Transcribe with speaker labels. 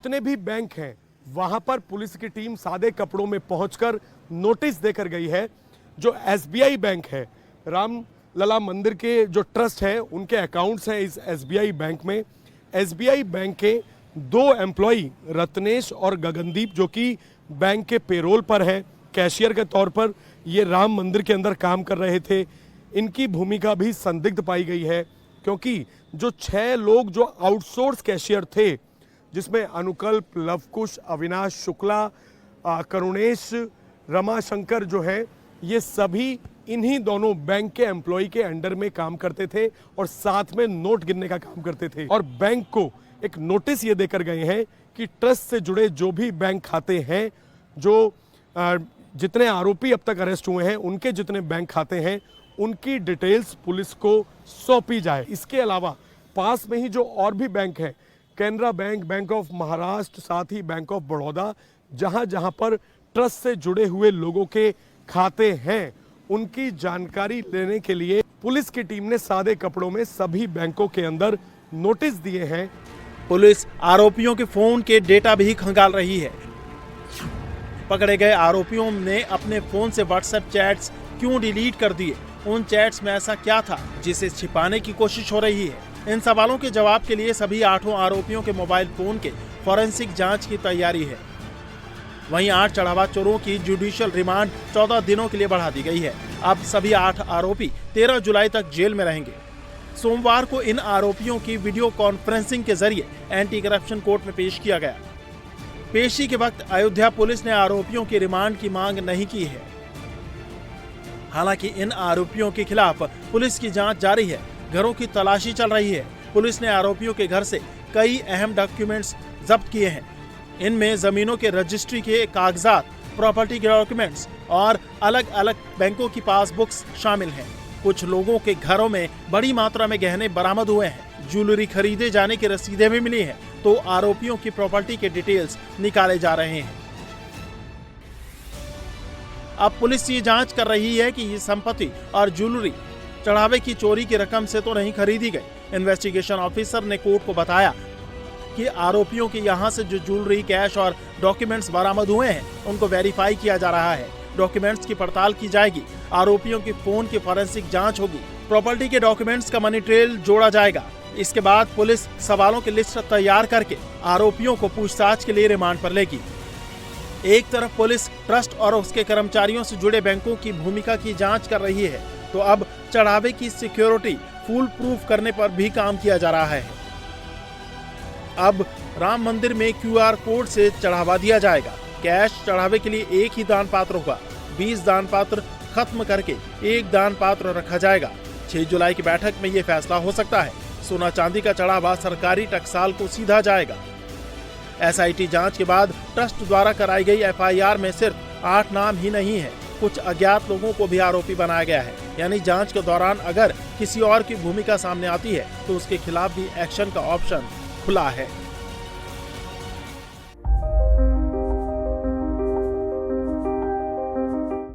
Speaker 1: जितने भी बैंक हैं वहां पर पुलिस की टीम सादे कपड़ों में पहुंचकर नोटिस देकर गई है। जो एसबीआई बैंक है, राम लला मंदिर के जो ट्रस्ट है उनके अकाउंट्स हैं इस एसबीआई बैंक में। एसबीआई बैंक के दो एम्प्लॉई रत्नेश और गगनदीप जो कि बैंक के पेरोल पर है, कैशियर के तौर पर ये राम मंदिर के अंदर काम कर रहे थे। इनकी भूमिका भी संदिग्ध पाई गई है क्योंकि जो 6 लोग जो आउटसोर्स कैशियर थे, जिसमें अनुकल्प, लवकुश, अविनाश शुक्ला, करुणेश, रमाशंकर जो है, ये सभी इन्हीं दोनों बैंक के एम्प्लॉय के अंडर में काम करते थे और साथ में नोट गिनने का काम करते थे। और बैंक को एक नोटिस ये देकर गए हैं कि ट्रस्ट से जुड़े जो भी बैंक खाते हैं, जो जितने आरोपी अब तक अरेस्ट हुए हैं, उनके जितने बैंक खाते हैं, उनकी डिटेल्स पुलिस को सौंपी जाए। इसके अलावा पास में ही जो और भी बैंक हैं, Canara bank, bank of Maharashtra, साथ ही बैंक ऑफ बड़ौदा, जहां जहां पर ट्रस्ट से जुड़े हुए लोगों के खाते हैं, उनकी जानकारी लेने के लिए पुलिस की टीम ने सादे कपड़ों में सभी बैंकों के अंदर नोटिस दिए हैं।
Speaker 2: पुलिस आरोपियों के फोन के डेटा भी खंगाल रही है। पकड़े गए आरोपियों ने अपने फोन से व्हाट्सएप चैट्स क्यों डिलीट कर दिए? उन चैट्स में ऐसा क्या था जिसे छिपाने की कोशिश हो रही है? इन सवालों के जवाब के लिए सभी 8 आरोपियों के मोबाइल फोन के फॉरेंसिक जांच की तैयारी है। वहीं 8 चढ़ावा चोरों की जुडिशियल रिमांड 14 दिनों के लिए बढ़ा दी गई है। अब सभी 8 आरोपी 13 जुलाई तक जेल में रहेंगे। सोमवार को इन आरोपियों की वीडियो कॉन्फ्रेंसिंग के जरिए एंटी करप्शन कोर्ट में पेश किया गया। पेशी के वक्त अयोध्या पुलिस ने आरोपियों की रिमांड की मांग नहीं की है। हालांकि इन आरोपियों के खिलाफ पुलिस की जांच जारी है। घरों की तलाशी चल रही है। पुलिस ने आरोपियों के घर से कई अहम डॉक्यूमेंट्स जब्त किए हैं। इनमें जमीनों के रजिस्ट्री के कागजात, प्रॉपर्टी के डॉक्यूमेंट्स और अलग अलग बैंकों की पासबुक्स शामिल हैं। कुछ लोगों के घरों में बड़ी मात्रा में गहने बरामद हुए हैं। ज्वेलरी खरीदे जाने की रसीदें भी मिली हैं। तो आरोपियों की प्रॉपर्टी के डिटेल्स निकाले जा रहे हैं। अब पुलिस ये जांच कर रही है कि ये संपत्ति और ज्वेलरी चढ़ावे की चोरी की रकम से तो नहीं खरीदी गई। इन्वेस्टिगेशन ऑफिसर ने कोर्ट को बताया कि आरोपियों के यहां से जो ज्वेलरी, कैश और डॉक्यूमेंट्स बरामद हुए हैं, उनको वेरीफाई किया जा रहा है। डॉक्यूमेंट्स की पड़ताल की जाएगी। आरोपियों के फोन की फॉरेंसिक जांच होगी। प्रॉपर्टी के डॉक्यूमेंट्स का मनी ट्रेल जोड़ा जाएगा। इसके बाद पुलिस सवालों की लिस्ट तैयार करके आरोपियों को पूछताछ के लिए रिमांड पर लेगी। एक तरफ पुलिस ट्रस्ट और उसके कर्मचारियों से जुड़े बैंकों की भूमिका की जांच कर रही है, तो अब चढ़ावे की सिक्योरिटी फुल प्रूफ करने पर भी काम किया जा रहा है। अब राम मंदिर में QR कोड से चढ़ावा दिया जाएगा। कैश चढ़ावे के लिए एक ही दान पात्र होगा। 20 दान पात्र खत्म करके एक दान पात्र रखा जाएगा। 6 जुलाई की बैठक में ये फैसला हो सकता है। सोना चांदी का चढ़ावा सरकारी टकसाल को सीधा जाएगा। SIT जांच के बाद ट्रस्ट द्वारा कराई गई FIR में सिर्फ 8 नाम ही नहीं है, कुछ अज्ञात लोगों को भी आरोपी बनाया गया है। यानी जांच के दौरान अगर किसी और की भूमिका सामने आती है तो उसके खिलाफ भी एक्शन का ऑप्शन खुला है।